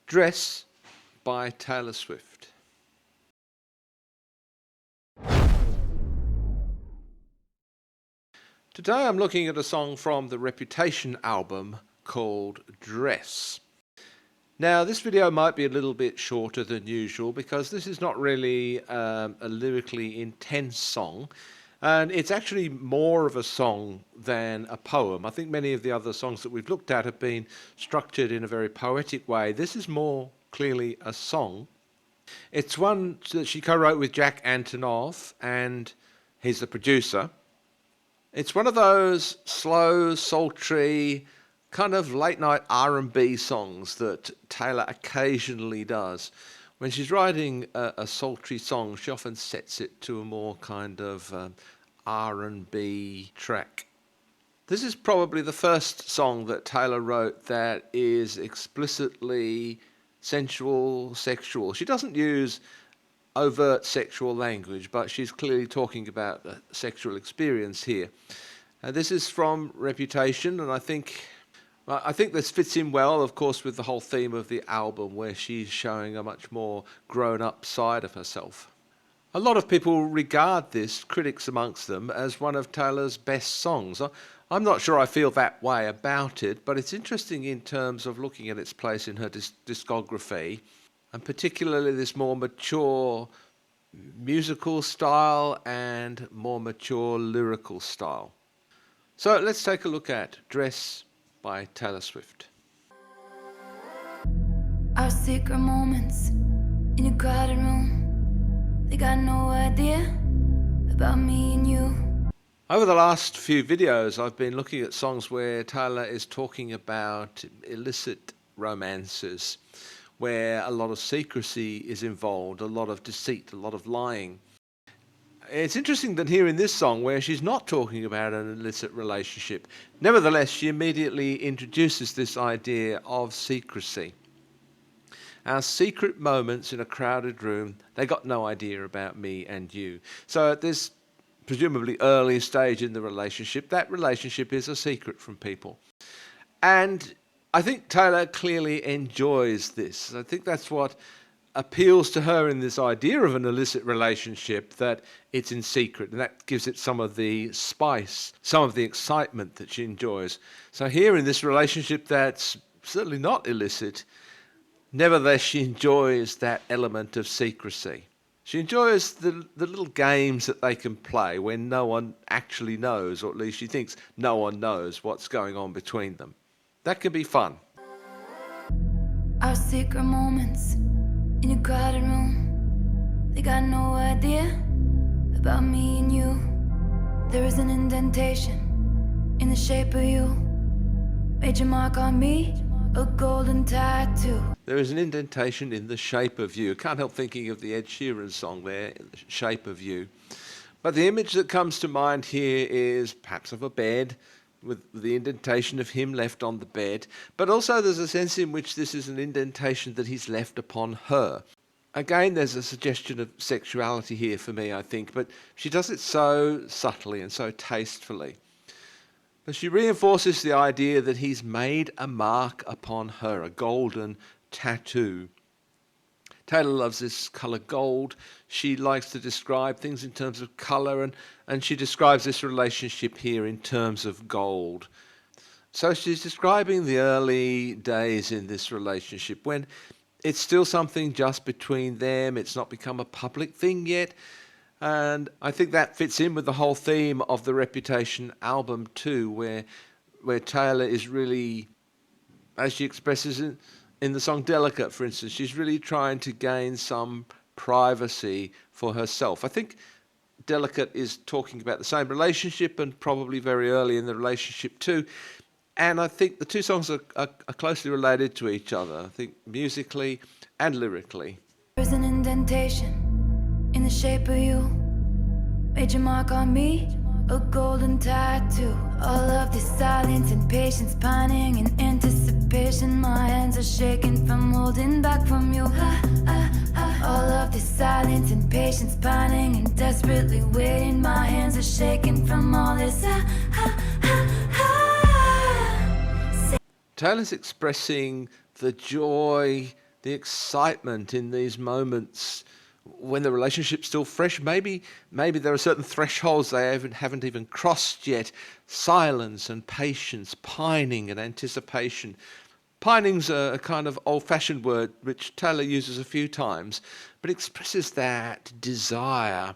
Dress by Taylor Swift. Today I'm looking at a song from the Reputation album called Dress. Now this video might be a little bit shorter than usual because this is not really a lyrically intense song, and it's actually more of a song than a poem. I think many of the other songs that we've looked at have been structured in a very poetic way. This is more clearly a song. It's one that she co-wrote with Jack Antonoff, and he's the producer. It's one of those slow, sultry, kind of late-night R&B songs that Taylor occasionally does. When she's writing a sultry song, she often sets it to a more kind of R&B track. This is probably the first song that Taylor wrote that is explicitly sensual, sexual. She doesn't use overt sexual language, but she's clearly talking about a sexual experience here. This is from Reputation, and I think this fits in well, of course, with the whole theme of the album, where she's showing a much more grown-up side of herself. A lot of people regard this, critics amongst them, as one of Taylor's best songs. I'm not sure I feel that way about it, but it's interesting in terms of looking at its place in her discography, and particularly this more mature musical style and more mature lyrical style. So let's take a look at Dress by Taylor Swift. Our secret moments in a crowded room, they got no idea about me and you. Over the last few videos, I've been looking at songs where Taylor is talking about illicit romances, where a lot of secrecy is involved, a lot of deceit, a lot of lying. It's interesting that here in this song, where she's not talking about an illicit relationship, nevertheless, she immediately introduces this idea of secrecy. Our secret moments in a crowded room, they got no idea about me and you. So at this presumably early stage in the relationship, that relationship is a secret from people. And I think Taylor clearly enjoys this. I think that's what appeals to her in this idea of an illicit relationship, that it's in secret, and that gives it some of the spice, some of the excitement that she enjoys. So here in this relationship that's certainly not illicit, nevertheless she enjoys that element of secrecy. She enjoys the little games that they can play when no one actually knows, or at least she thinks no one knows what's going on between them. That can be fun. Our secret moments in a crowded room, they got no idea about me and you. There is an indentation in the shape of you, made your mark on me, a golden tattoo. There is an indentation in the shape of you. Can't help thinking of the Ed Sheeran song there, The Shape of You. But the image that comes to mind here is perhaps of a bed, with the indentation of him left on the bed. But also there's a sense in which this is an indentation that he's left upon her. Again, there's a suggestion of sexuality here for me, I think, but she does it so subtly and so tastefully. But she reinforces the idea that he's made a mark upon her, a golden tattoo. Taylor loves this colour gold. She likes to describe things in terms of colour, and she describes this relationship here in terms of gold. So she's describing the early days in this relationship when it's still something just between them. It's not become a public thing yet. And I think that fits in with the whole theme of the Reputation album too, where Taylor is really, as she expresses it in the song Delicate, for instance, she's really trying to gain some privacy for herself. I think Delicate is talking about the same relationship and probably very early in the relationship too. And I think the two songs are closely related to each other, I think musically and lyrically. There's an indentation in the shape of you, made your mark on me, a golden tattoo. All of this silence and patience, pining in anticipation. My hands are shaking from holding back from you. All of this silence and patience, pining and desperately waiting. My hands are shaking from all this. Taylor's expressing the joy, the excitement in these moments when the relationship's still fresh. Maybe there are certain thresholds they haven't even crossed yet. Silence and patience, pining and anticipation. Pining's a kind of old-fashioned word which Taylor uses a few times, but expresses that desire,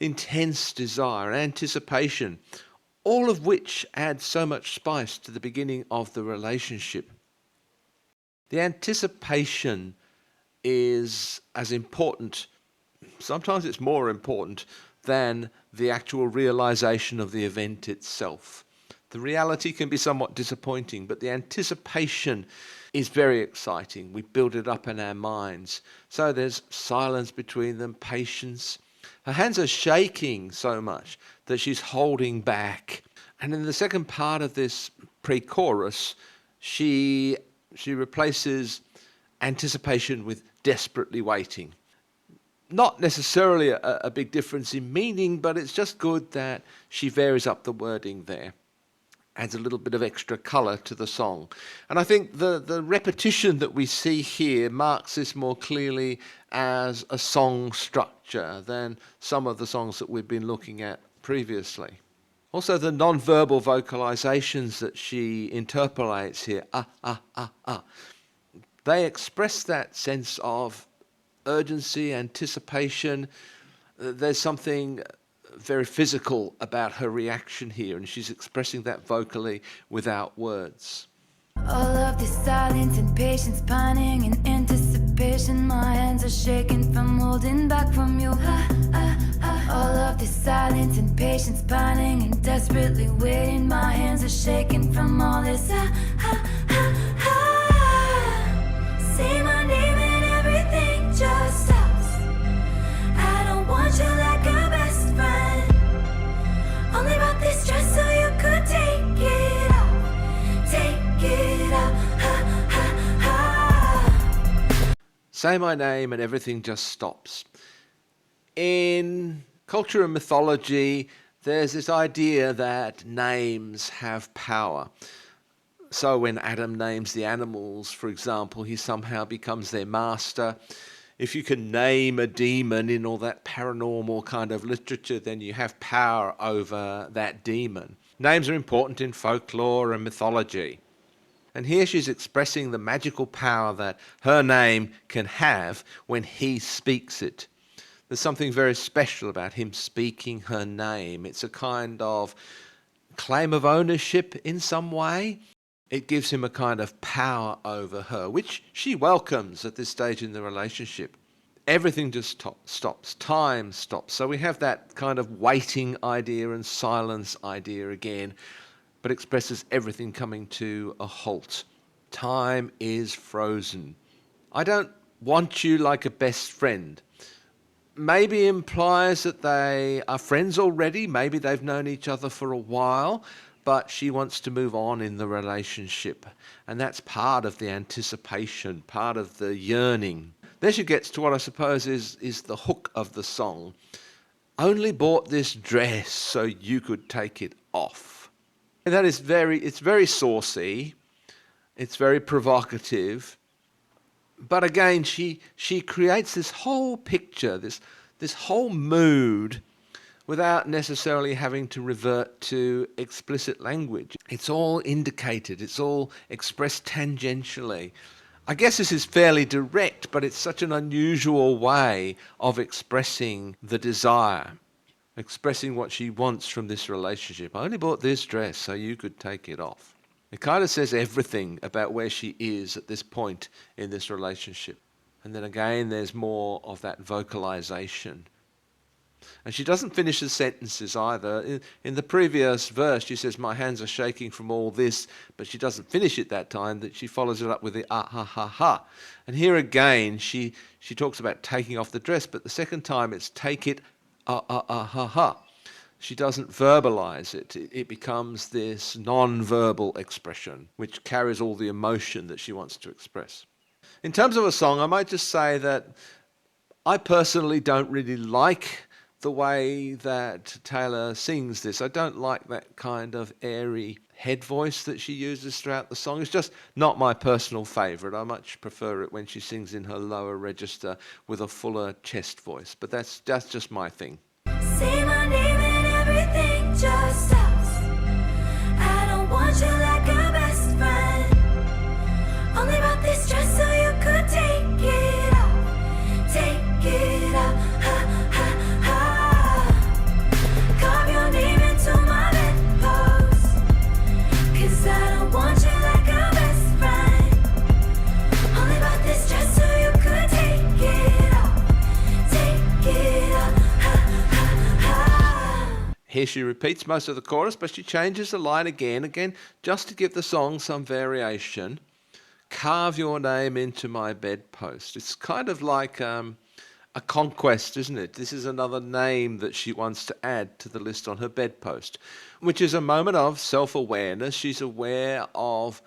intense desire, anticipation, all of which adds so much spice to the beginning of the relationship. The anticipation is as important, sometimes it's more important, than the actual realization of the event itself. The reality can be somewhat disappointing, but the anticipation is very exciting. We build it up in our minds. So there's silence between them, patience. Her hands are shaking so much that she's holding back. And in the second part of this pre-chorus, she replaces anticipation with desperately waiting. Not necessarily a big difference in meaning, but it's just good that she varies up the wording there. Adds a little bit of extra colour to the song. And I think the repetition that we see here marks this more clearly as a song structure than some of the songs that we've been looking at previously. Also, the non-verbal vocalizations that she interpolates here, they express that sense of urgency, anticipation. There's something very physical about her reaction here, and she's expressing that vocally without words. All of this silence and patience, pining and anticipation. My hands are shaking from holding back from you. All of this silence and patience, pining and desperately waiting. My hands are shaking from all this. Say my name and everything just stops. I don't want you like a best friend. Only brought this dress so you could take it off. Take it off. Say my name and everything just stops. In culture and mythology, there's this idea that names have power. So when Adam names the animals, for example, he somehow becomes their master. If you can name a demon in all that paranormal kind of literature, then you have power over that demon. Names are important in folklore and mythology. And here she's expressing the magical power that her name can have when he speaks it. There's something very special about him speaking her name. It's a kind of claim of ownership in some way. It gives him a kind of power over her, which she welcomes at this stage in the relationship. Everything just stops. Time stops. So we have that kind of waiting idea and silence idea again, but expresses everything coming to a halt. Time is frozen. I don't want you like a best friend. Maybe implies that they are friends already. Maybe they've known each other for a while, but she wants to move on in the relationship. And that's part of the anticipation, part of the yearning. Then she gets to what I suppose is the hook of the song. Only bought this dress so you could take it off. And that is it's very saucy. It's very provocative. But again, she creates this whole picture, this whole mood, without necessarily having to revert to explicit language. It's all indicated, it's all expressed tangentially. I guess this is fairly direct, but it's such an unusual way of expressing the desire, expressing what she wants from this relationship. I only bought this dress so you could take it off. It kind of says everything about where she is at this point in this relationship. And then again, there's more of that vocalization. And she doesn't finish the sentences either. In the previous verse, she says, my hands are shaking from all this, but she doesn't finish it that time. That she follows it up with the ah, ha, ha, ha. And here again, she talks about taking off the dress, but the second time it's take it, ah, ah, ah, ha, ha. She doesn't verbalize it. It becomes this non-verbal expression, which carries all the emotion that she wants to express. In terms of a song, I might just say that I personally don't really like the way that Taylor sings this. I don't like that kind of airy head voice that she uses throughout the song. It's just not my personal favourite. I much prefer it when she sings in her lower register with a fuller chest voice. But that's just my thing. Say my name and everything just stops. I don't want you like a best friend. Only bought this dress so you could take it off. Take it off. Ha, ha, ha. Carve your name into my bedpost. 'Cause I don't want you like a best friend. Only bought this dress so you could take it off. Take it off. Here she repeats most of the chorus, but she changes the line again, just to give the song some variation. Carve your name into my bedpost. It's kind of like a conquest, isn't it? This is another name that she wants to add to the list on her bedpost, which is a moment of self-awareness. She's aware of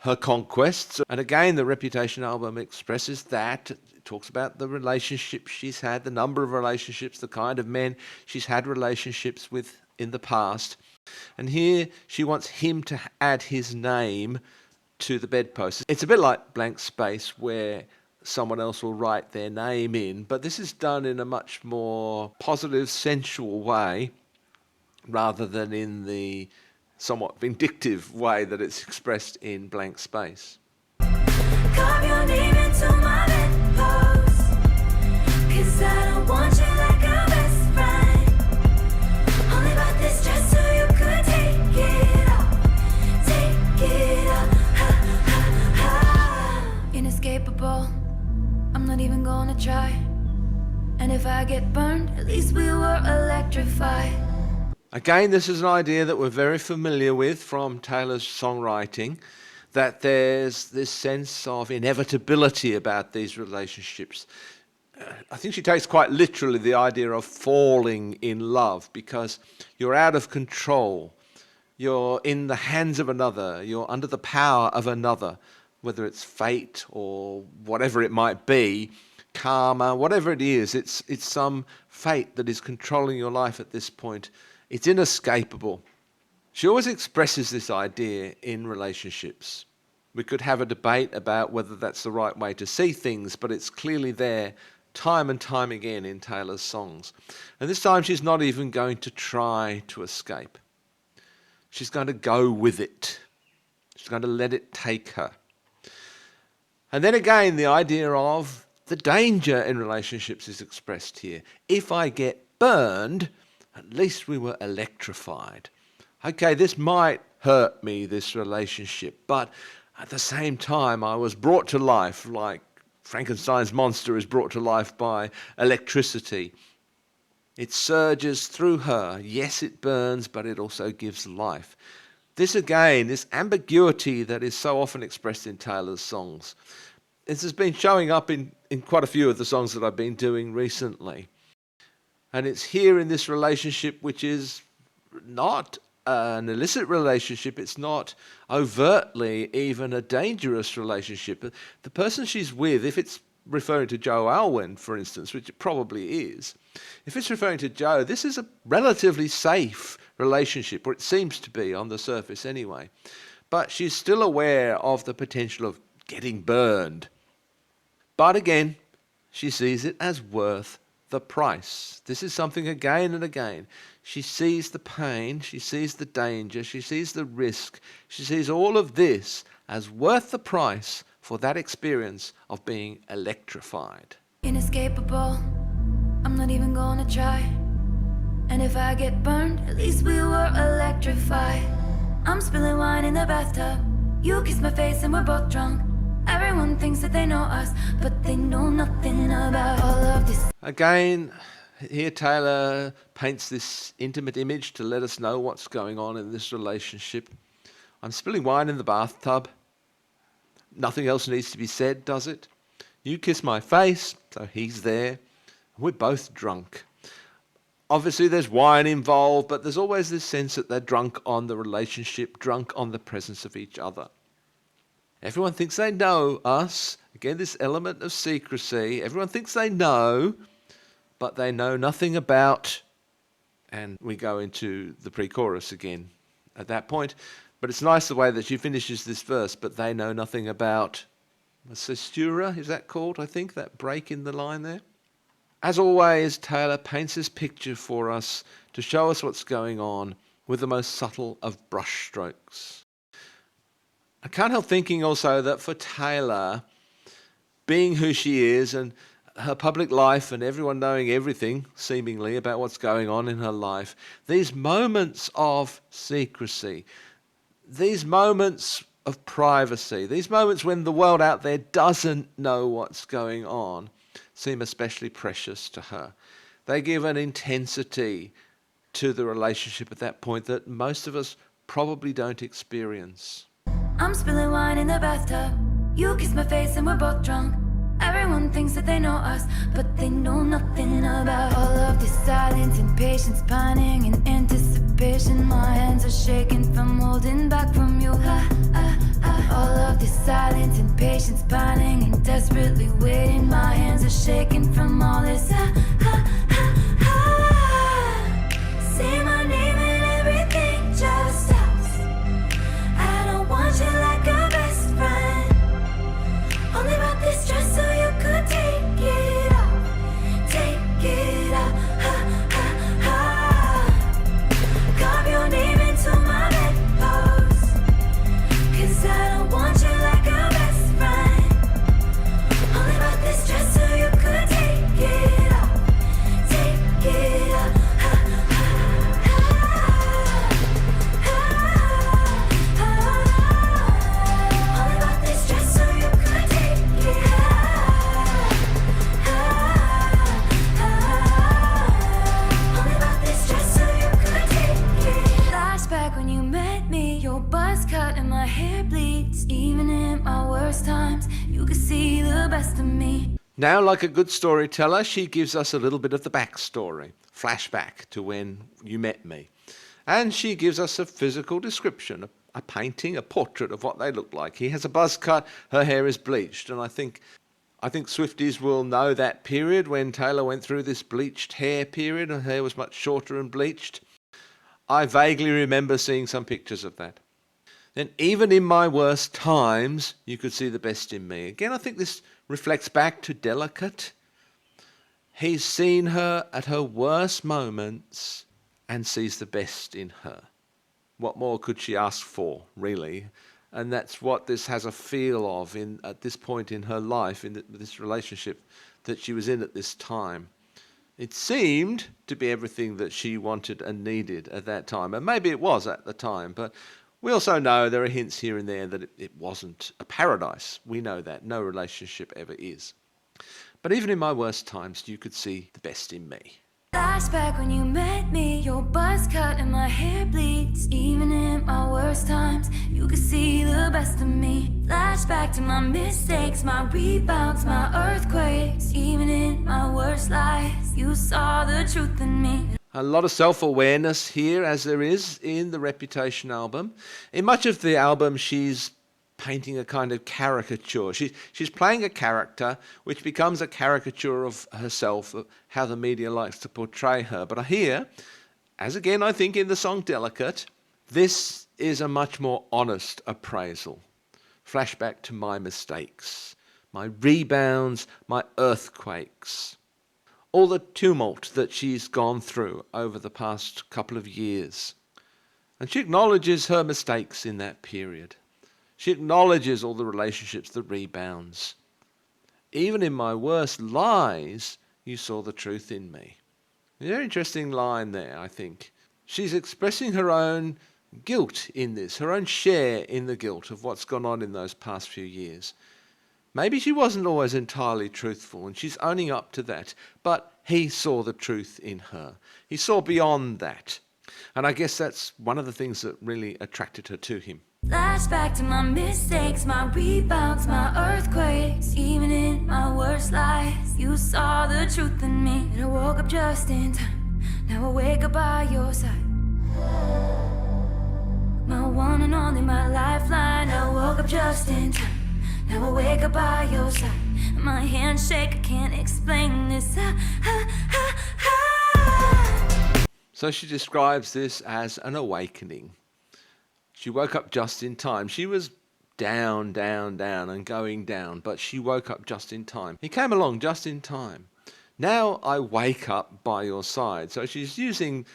her conquests. And again, the Reputation album expresses that. It talks about the relationships she's had, the number of relationships, the kind of men she's had relationships with in the past. And here she wants him to add his name to the bedpost. It's a bit like blank space where someone else will write their name in, but this is done in a much more positive, sensual way rather than in the somewhat vindictive way that it's expressed in blank space. Carve your name into my bedpost. 'Cause I don't want you like a best friend. Only bought this dress so you could take it off. Take it off. Ha, ha, ha. Inescapable. I'm not even gonna try. And if I get burned, at least we were electrified. Again, this is an idea that we're very familiar with from Taylor's songwriting, that there's this sense of inevitability about these relationships. I think she takes quite literally the idea of falling in love, because you're out of control. You're in the hands of another. You're under the power of another, whether it's fate or whatever it might be, karma, whatever it is. It's some fate that is controlling your life at this point. It's inescapable. She always expresses this idea in relationships. We could have a debate about whether that's the right way to see things, but it's clearly there time and time again in Taylor's songs. And this time she's not even going to try to escape. She's going to go with it. She's going to let it take her. And then again, the idea of the danger in relationships is expressed here. If I get burned, at least we were electrified. Okay, this might hurt me, this relationship, but at the same time, I was brought to life like Frankenstein's monster is brought to life by electricity. It surges through her. Yes, it burns, but it also gives life. This again, this ambiguity that is so often expressed in Taylor's songs, this has been showing up in quite a few of the songs that I've been doing recently. And it's here in this relationship, which is not an illicit relationship. It's not overtly even a dangerous relationship. The person she's with, if it's referring to Joe Alwyn, for instance, which it probably is, if it's referring to Joe, this is a relatively safe relationship, or it seems to be on the surface anyway. But she's still aware of the potential of getting burned. But again, she sees it as worth the price. This is something again and again. She sees the pain, she sees the danger, she sees the risk, she sees all of this as worth the price for that experience of being electrified. Inescapable. I'm not even gonna try. And if I get burned, at least we were electrified. I'm spilling wine in the bathtub. You kiss my face and we're both drunk. Everyone thinks that they know us, but they know nothing about all of this. Again, here Taylor paints this intimate image to let us know what's going on in this relationship. I'm spilling wine in the bathtub. Nothing else needs to be said, does it? You kiss my face, so he's there. We're both drunk. Obviously there's wine involved, but there's always this sense that they're drunk on the relationship, drunk on the presence of each other. Everyone thinks they know us. Again, this element of secrecy. Everyone thinks they know, but they know nothing about, and we go into the pre-chorus again at that point. But it's nice the way that she finishes this verse, but they know nothing about caesura, is that called, I think, that break in the line there? As always, Taylor paints this picture for us to show us what's going on with the most subtle of brush strokes. I can't help thinking also that for Taylor, being who she is and her public life and everyone knowing everything, seemingly, about what's going on in her life, these moments of secrecy, these moments of privacy, these moments when the world out there doesn't know what's going on, seem especially precious to her. They give an intensity to the relationship at that point that most of us probably don't experience. I'm spilling wine in the bathtub. You kiss my face and we're both drunk. Everyone thinks that they know us, but they know nothing about all of this silence and patience, pining in anticipation. My hands are shaking from holding back from you. All of this silence and patience, pining and desperately waiting. My hands are shaking from all this. Say my name and everything just stops. I don't want you like a best friend. Only about this dress so you could take it off. Take it off. Carve your name into my bedpost. 'Cause I don't want you like a best friend. Only about this dress so you could take it off. Take it off. Only about this dress so you could take it off. Only about this dress so you could take it. Flashback when you met me, your buzz cut and my hair bleeds. Even in my worst times, you could see the best of me. Now, like a good storyteller, she gives us a little bit of the backstory, flashback to when you met me. And she gives us a physical description, a painting, a portrait of what they look like. He has a buzz cut, her hair is bleached, and I think Swifties will know that period when Taylor went through this bleached hair period. Her hair was much shorter and bleached. I vaguely remember seeing some pictures of that. Then even in my worst times, you could see the best in me. Again, I think this reflects back to Delicate. He's seen her at her worst moments and sees the best in her. What more could she ask for, really? And that's what this has a feel of at this point in her life, in this relationship that she was in at this time. It seemed to be everything that she wanted and needed at that time. And maybe it was at the time, but we also know there are hints here and there that it wasn't a paradise. We know that. No relationship ever is. But even in my worst times, you could see the best in me. Flashback when you met me, your buzz cut and my hair bleeds. Even in my worst times, you could see the best of me. Flashback to my mistakes, my rebounds, my earthquakes. Even in my worst lies, you saw the truth in me. A lot of self-awareness here, as there is in the Reputation album. In much of the album, she's painting a kind of caricature. She's playing a character which becomes a caricature of herself, of how the media likes to portray her. But here, as again I think in the song Delicate, this is a much more honest appraisal. Flashback to my mistakes, my rebounds, my earthquakes. All the tumult that she's gone through over the past couple of years. And she acknowledges her mistakes in that period. She acknowledges all the relationships, the rebounds. Even in my worst lies, you saw the truth in me. A very interesting line there, I think. She's expressing her own guilt in this, her own share in the guilt of what's gone on in those past few years. Maybe she wasn't always entirely truthful, and she's owning up to that, but he saw the truth in her. He saw beyond that. And I guess that's one of the things that really attracted her to him. Flashback to my mistakes, my rebounds, my earthquakes. Even in my worst lies, you saw the truth in me. And I woke up just in time. Now I wake up by your side. My one and only, my lifeline. I woke up just in time. Now I wake up by your side. My hands shake, I can't explain this. So she describes this as an awakening. She woke up just in time. She was down, down, down and going down, but she woke up just in time. He came along just in time. Now I wake up by your side. So she's using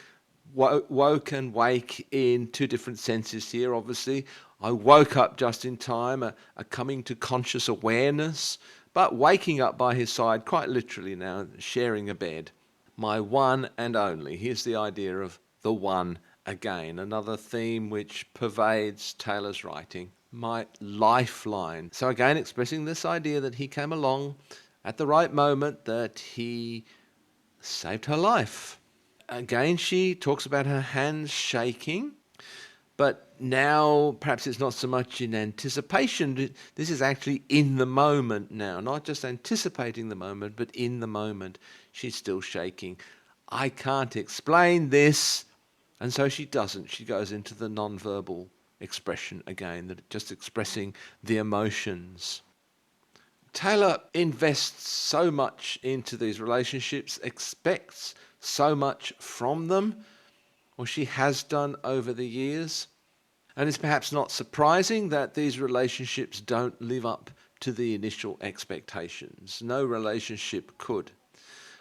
woke and wake in two different senses here, obviously. I woke up just in time, a coming to conscious awareness, but waking up by his side, quite literally now, sharing a bed. My one and only. Here's the idea of the one again, another theme which pervades Taylor's writing. My lifeline. So again, expressing this idea that he came along at the right moment, that he saved her life. Again, she talks about her hands shaking, but now perhaps it's not so much in anticipation. This is actually in the moment now, not just anticipating the moment, but in the moment. She's still shaking. I can't explain this. And so she doesn't. She goes into the non-verbal expression again, that just expressing the emotions. Taylor invests so much into these relationships, expects so much from them, or she has done over the years. And it's perhaps not surprising that these relationships don't live up to the initial expectations. No relationship could.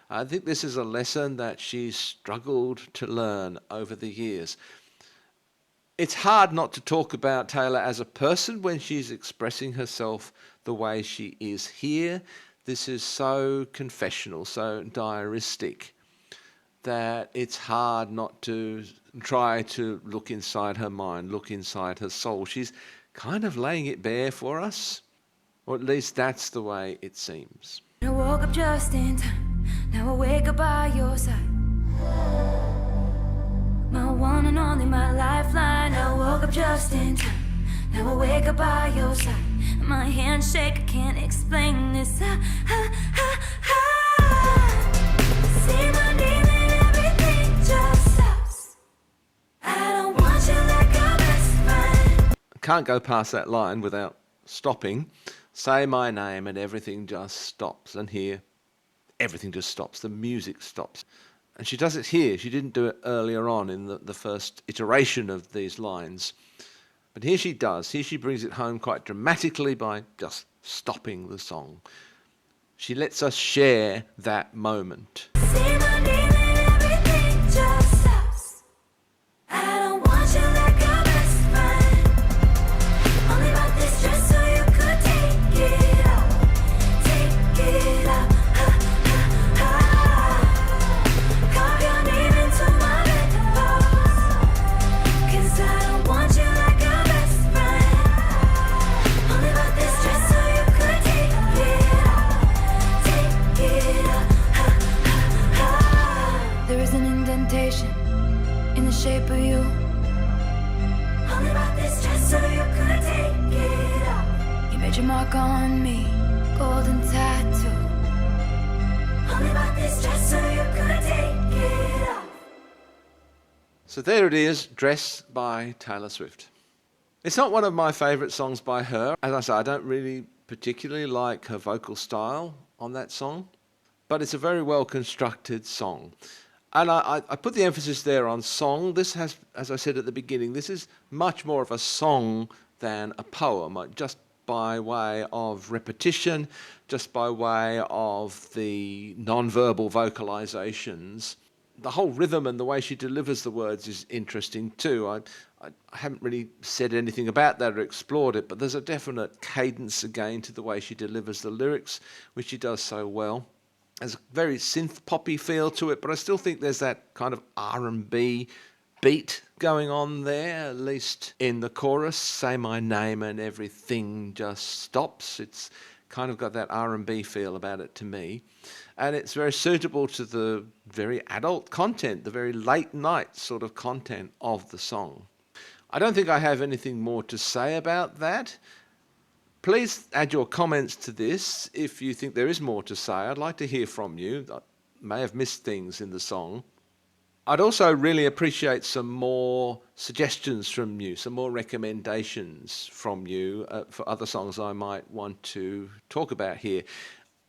I think this is a lesson that she's struggled to learn over the years. It's hard not to talk about Taylor as a person when she's expressing herself the way she is here. This is so confessional, so diaristic, that it's hard not to try to look inside her mind, look inside her soul. She's kind of laying it bare for us, or at least that's the way it seems. I woke up just in time. Now I wake up by your side. My one and only, my lifeline. I woke up just in time. Now I wake up by your side. My hands shake, I can't explain this. See my name and everything just stops. I don't want you like a best friend. Can't go past that line without stopping. Say my name and everything just stops. And here, everything just stops. The music stops. And she does it here. She didn't do it earlier on in the first iteration of these lines. But here she does. Here she brings it home quite dramatically by just stopping the song. She lets us share that moment. Say my name and everything just stops. I don't want you like a best friend. Only about this dress so you could take it off. Take it off. Carve your name into my bedpost. 'Cause I don't want you like a best friend. Only about this dress so you could take it off. Take it off. There is an indentation in the shape of you. Only about this dress so you could take it off. You made your mark on me, golden tattoo. Only about this dress so you could take it off. So there it is, Dress by Taylor Swift. It's not one of my favourite songs by her. As I say, I don't really particularly like her vocal style on that song, but it's a very well constructed song. And I put the emphasis there on song. This has, as I said at the beginning, this is much more of a song than a poem, just by way of repetition, just by way of the non-verbal vocalizations. The whole rhythm and the way she delivers the words is interesting too. I haven't really said anything about that or explored it, but there's a definite cadence again to the way she delivers the lyrics, which she does so well. There's a very synth poppy feel to it, but I still think there's that kind of R&B beat going on there, at least in the chorus. Say my name and everything just stops. It's kind of got that R&B feel about it to me. And it's very suitable to the very adult content, the very late night sort of content of the song. I don't think I have anything more to say about that. Please add your comments to this if you think there is more to say. I'd like to hear from you. I may have missed things in the song. I'd also really appreciate some more suggestions from you, some more recommendations from you for other songs I might want to talk about here.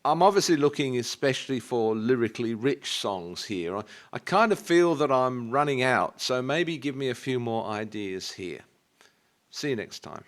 I'm obviously looking especially for lyrically rich songs here. I kind of feel that I'm running out, so maybe give me a few more ideas here. See you next time.